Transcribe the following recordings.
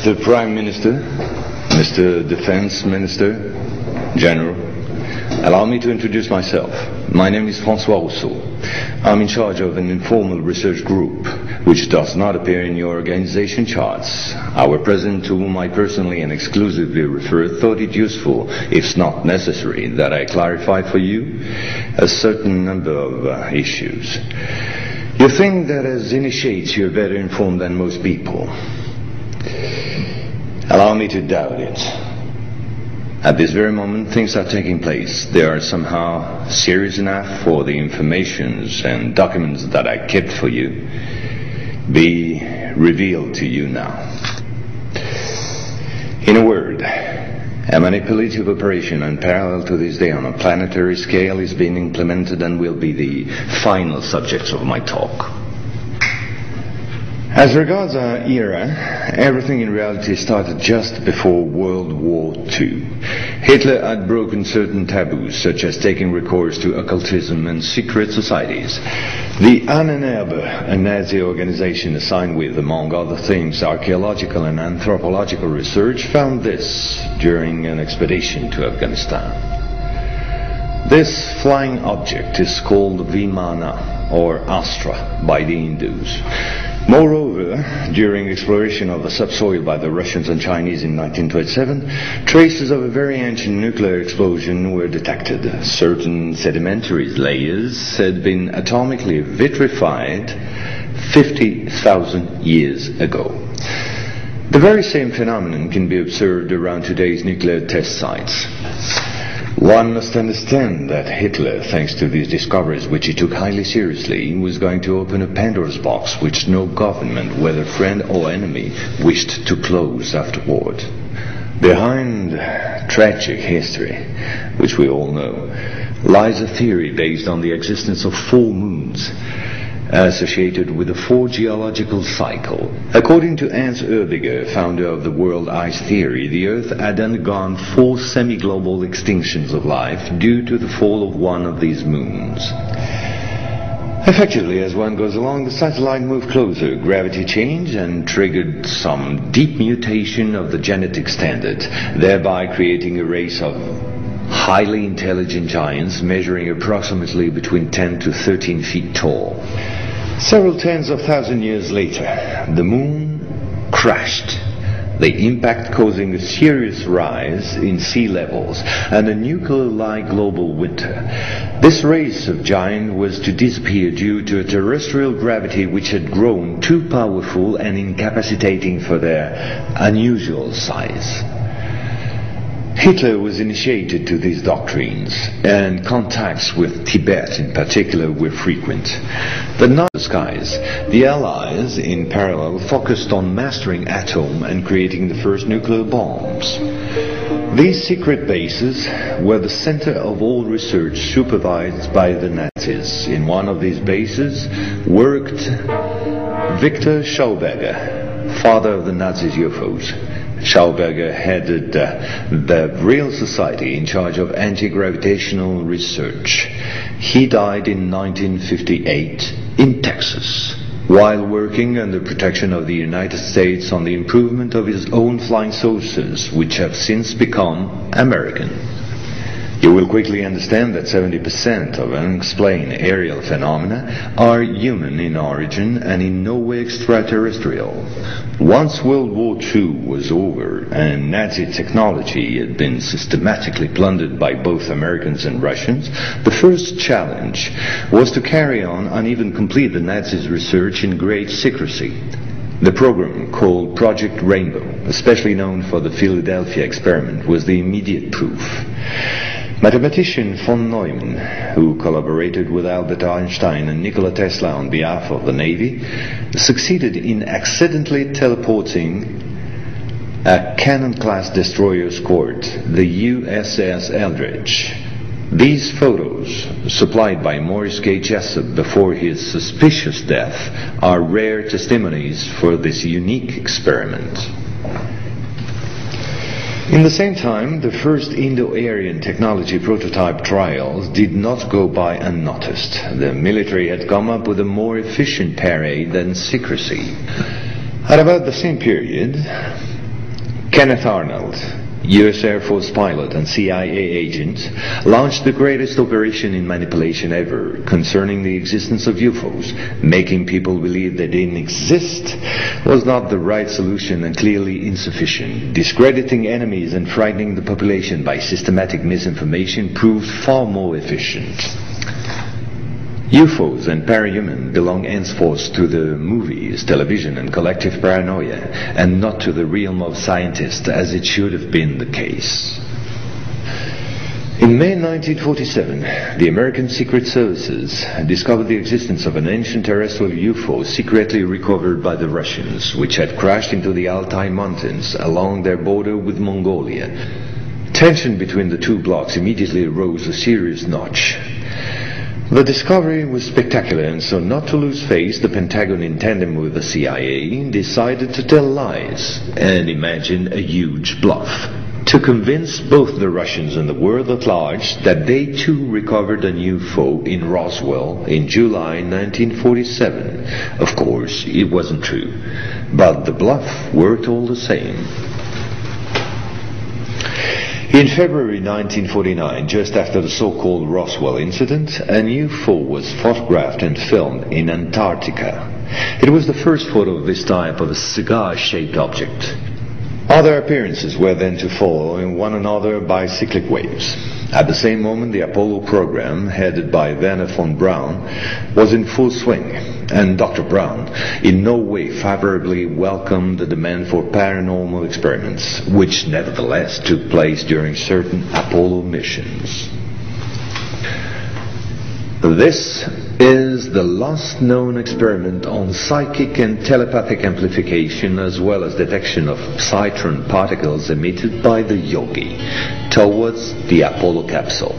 Mr. Prime Minister, Mr. Defense Minister, General, allow me to introduce myself. My name is François Rousseau. I'm in charge of an informal research group, which does not appear in your organization charts. Our president, to whom I personally and exclusively refer, thought it useful, if not necessary, that I clarify for you a certain number of issues. You think that as initiates you're better informed than most people. Allow me to doubt it. At this very moment, things are taking place. They are somehow serious enough for the informations and documents that I kept for you be revealed to you now. In a word, a manipulative operation unparalleled to this day on a planetary scale is being implemented and will be the final subject of my talk. As regards our era, everything in reality started just before World War II. Hitler had broken certain taboos, such as taking recourse to occultism and secret societies. The Ahnenerbe, a Nazi organization assigned with, among other things, archaeological and anthropological research, found this during an expedition to Afghanistan. This flying object is called Vimana, or Astra, by the Hindus. Moreover, during exploration of the subsoil by the Russians and Chinese in 1927, traces of a very ancient nuclear explosion were detected. Certain sedimentary layers had been atomically vitrified 50,000 years ago. The very same phenomenon can be observed around today's nuclear test sites. One must understand that Hitler, thanks to these discoveries which he took highly seriously, was going to open a Pandora's box which no government, whether friend or enemy, wished to close afterward. Behind tragic history, which we all know, lies a theory based on the existence of 4 moons, associated with the 4 geological cycle. According to Hans Erbiger, founder of the world ice theory, the Earth had undergone 4 semi-global extinctions of life due to the fall of one of these moons. Effectively, as one goes along, the satellite moved closer, gravity changed and triggered some deep mutation of the genetic standard, thereby creating a race of highly intelligent giants measuring approximately between 10 to 13 feet tall. Several tens of thousands of years later, the moon crashed, the impact causing a serious rise in sea levels and a nuclear-like global winter. This race of giants was to disappear due to a terrestrial gravity which had grown too powerful and incapacitating for their unusual size. Hitler was initiated to these doctrines, and contacts with Tibet in particular were frequent. But not the skies. The Allies, in parallel, focused on mastering atom and creating the first nuclear bombs. These secret bases were the center of all research supervised by the Nazis. In one of these bases worked Victor Schauberger, father of the Nazis' UFOs. Schauberger headed the Real Society in charge of anti-gravitational research. He died in 1958 in Texas, while working under protection of the United States on the improvement of his own flying saucers, which have since become American. You will quickly understand that 70% of unexplained aerial phenomena are human in origin and in no way extraterrestrial. Once World War II was over and Nazi technology had been systematically plundered by both Americans and Russians, the first challenge was to carry on and even complete the Nazis' research in great secrecy. The program, called Project Rainbow, especially known for the Philadelphia experiment, was the immediate proof. Mathematician von Neumann, who collaborated with Albert Einstein and Nikola Tesla on behalf of the Navy, succeeded in accidentally teleporting a Cannon-class destroyer escort, the USS Eldridge. These photos, supplied by Morris K. Jessup before his suspicious death, are rare testimonies for this unique experiment. In the same time, the first Indo-Aryan technology prototype trials did not go by unnoticed. The military had come up with a more efficient parade than secrecy. At about the same period, Kenneth Arnold, U.S. Air Force pilot and CIA agent, launched the greatest operation in manipulation ever concerning the existence of UFOs. Making people believe they didn't exist was not the right solution and clearly insufficient. Discrediting enemies and frightening the population by systematic misinformation proved far more efficient. UFOs and parahuman belong henceforth to the movies, television and collective paranoia, and not to the realm of scientists as it should have been the case. In May 1947, the American Secret Services discovered the existence of an ancient terrestrial UFO secretly recovered by the Russians, which had crashed into the Altai Mountains along their border with Mongolia. Tension between the two blocs immediately rose a serious notch. The discovery was spectacular, and so not to lose face, the Pentagon, in tandem with the CIA, decided to tell lies and imagine a huge bluff to convince both the Russians and the world at large that they too recovered a UFO in Roswell in July 1947. Of course, it wasn't true, but the bluff worked all the same. In February 1949, just after the so-called Roswell incident, a UFO was photographed and filmed in Antarctica. It was the first photo of this type of a cigar-shaped object. Other appearances were then to follow in one another by cyclic waves. At the same moment, the Apollo program, headed by Werner von Braun, was in full swing, and Dr. Braun in no way favorably welcomed the demand for paranormal experiments, which nevertheless took place during certain Apollo missions. This is the last known experiment on psychic and telepathic amplification, as well as detection of psytron particles emitted by the yogi towards the Apollo capsule.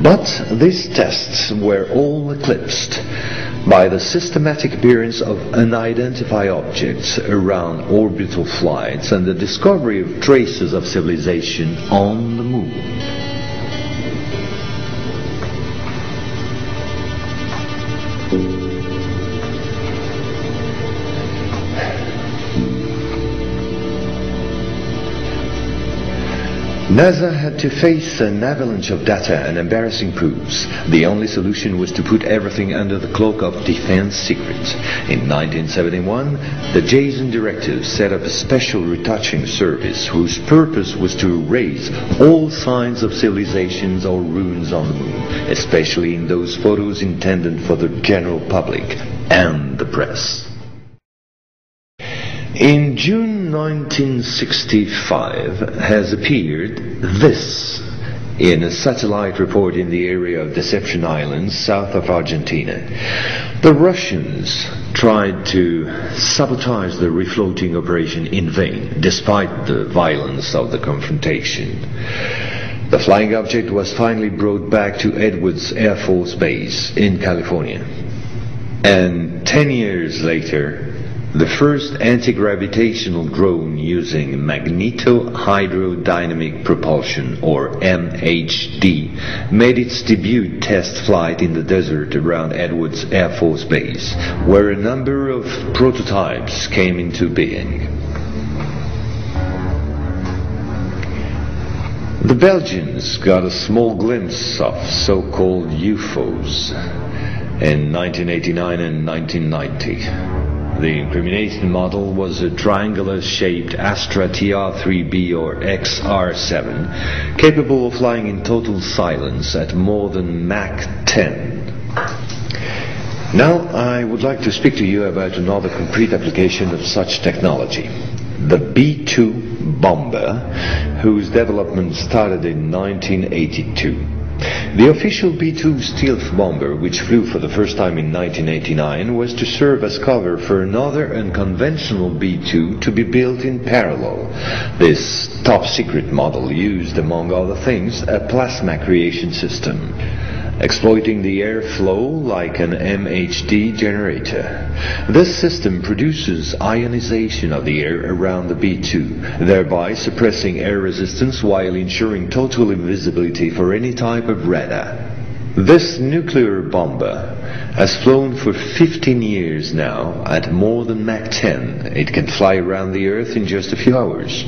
But these tests were all eclipsed by the systematic appearance of unidentified objects around orbital flights and the discovery of traces of civilization on the moon. NASA had to face an avalanche of data and embarrassing proofs. The only solution was to put everything under the cloak of defense secret. In 1971, the Jason directives set up a special retouching service whose purpose was to erase all signs of civilizations or ruins on the moon, especially in those photos intended for the general public and the press. In June 1965 has appeared this in a satellite report in the area of Deception Islands, south of Argentina. The Russians tried to sabotage the refloating operation in vain, despite the violence of the confrontation. The flying object was finally brought back to Edwards Air Force Base in California. And 10 years later, the first anti-gravitational drone using magneto-hydrodynamic propulsion, or MHD, made its debut test flight in the desert around Edwards Air Force Base, where a number of prototypes came into being. The Belgians got a small glimpse of so-called UFOs in 1989 and 1990. The incriminating model was a triangular-shaped Astra TR-3B or XR-7, capable of flying in total silence at more than Mach 10. Now I would like to speak to you about another concrete application of such technology, the B-2 bomber, whose development started in 1982. The official B-2 stealth bomber, which flew for the first time in 1989, was to serve as cover for another unconventional B-2 to be built in parallel. This top-secret model used, among other things, a plasma creation system, exploiting the airflow like an MHD generator. This system produces ionization of the air around the B-2, thereby suppressing air resistance while ensuring total invisibility for any type of radar. This nuclear bomber has flown for 15 years now at more than Mach 10. It can fly around the Earth in just a few hours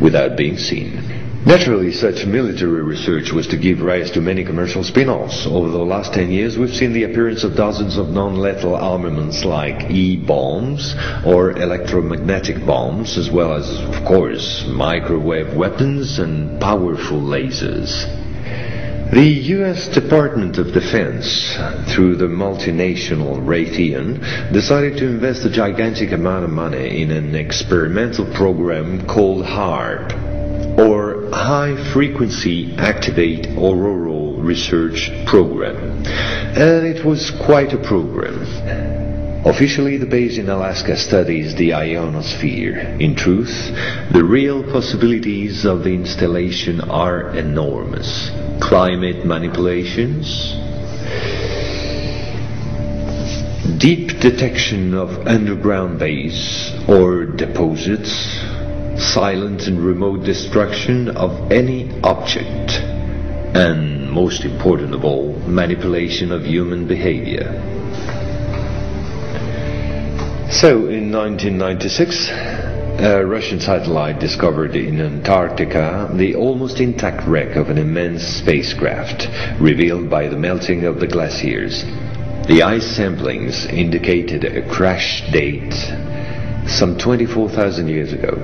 without being seen. Naturally, such military research was to give rise to many commercial spin-offs. Over the last 10 years, we've seen the appearance of dozens of non-lethal armaments like E-bombs or electromagnetic bombs, as well as, of course, microwave weapons and powerful lasers. The U.S. Department of Defense, through the multinational Raytheon, decided to invest a gigantic amount of money in an experimental program called HAARP, or High Frequency Activate Auroral Research Program. And it was quite a program. Officially, the base in Alaska studies the ionosphere. In truth, the real possibilities of the installation are enormous. Climate manipulations, deep detection of underground base or deposits, silent and remote destruction of any object, and most important of all, manipulation of human behavior. So, in 1996, a Russian satellite discovered in Antarctica the almost intact wreck of an immense spacecraft, revealed by the melting of the glaciers. The ice samplings indicated a crash date some 24,000 years ago.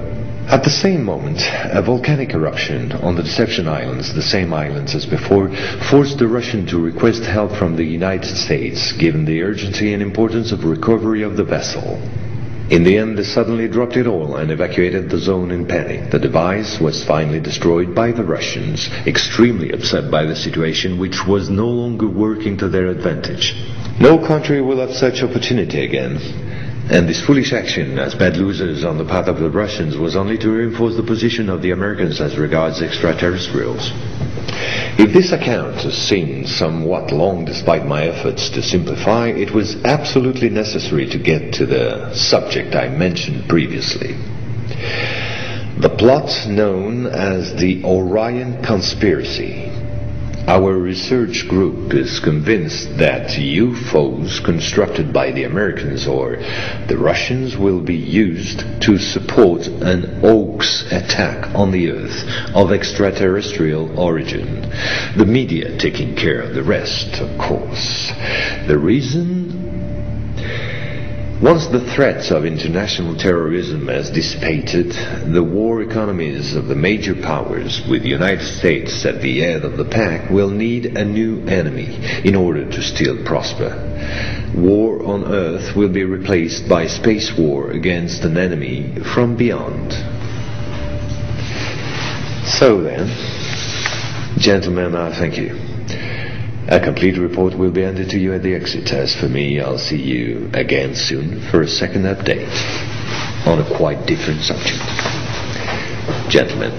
At the same moment, a volcanic eruption on the Deception Islands, the same islands as before, forced the Russian to request help from the United States, given the urgency and importance of recovery of the vessel. In the end, they suddenly dropped it all and evacuated the zone in panic. The device was finally destroyed by the Russians, extremely upset by the situation, which was no longer working to their advantage. No country will have such opportunity again. And this foolish action, as bad losers on the part of the Russians, was only to reinforce the position of the Americans as regards extraterrestrials. If this account seemed somewhat long despite my efforts to simplify, it was absolutely necessary to get to the subject I mentioned previously. The plot known as the Orion Conspiracy. Our research group is convinced that UFOs constructed by the Americans or the Russians will be used to support an hoax attack on the Earth of extraterrestrial origin. The media taking care of the rest, of course. The reason? Once the threats of international terrorism has dissipated, the war economies of the major powers, with the United States at the head of the pack, will need a new enemy in order to still prosper. War on Earth will be replaced by space war against an enemy from beyond. So then, gentlemen, I thank you. A complete report will be handed to you at the exit. As for me, I'll see you again soon for a second update on a quite different subject. Gentlemen.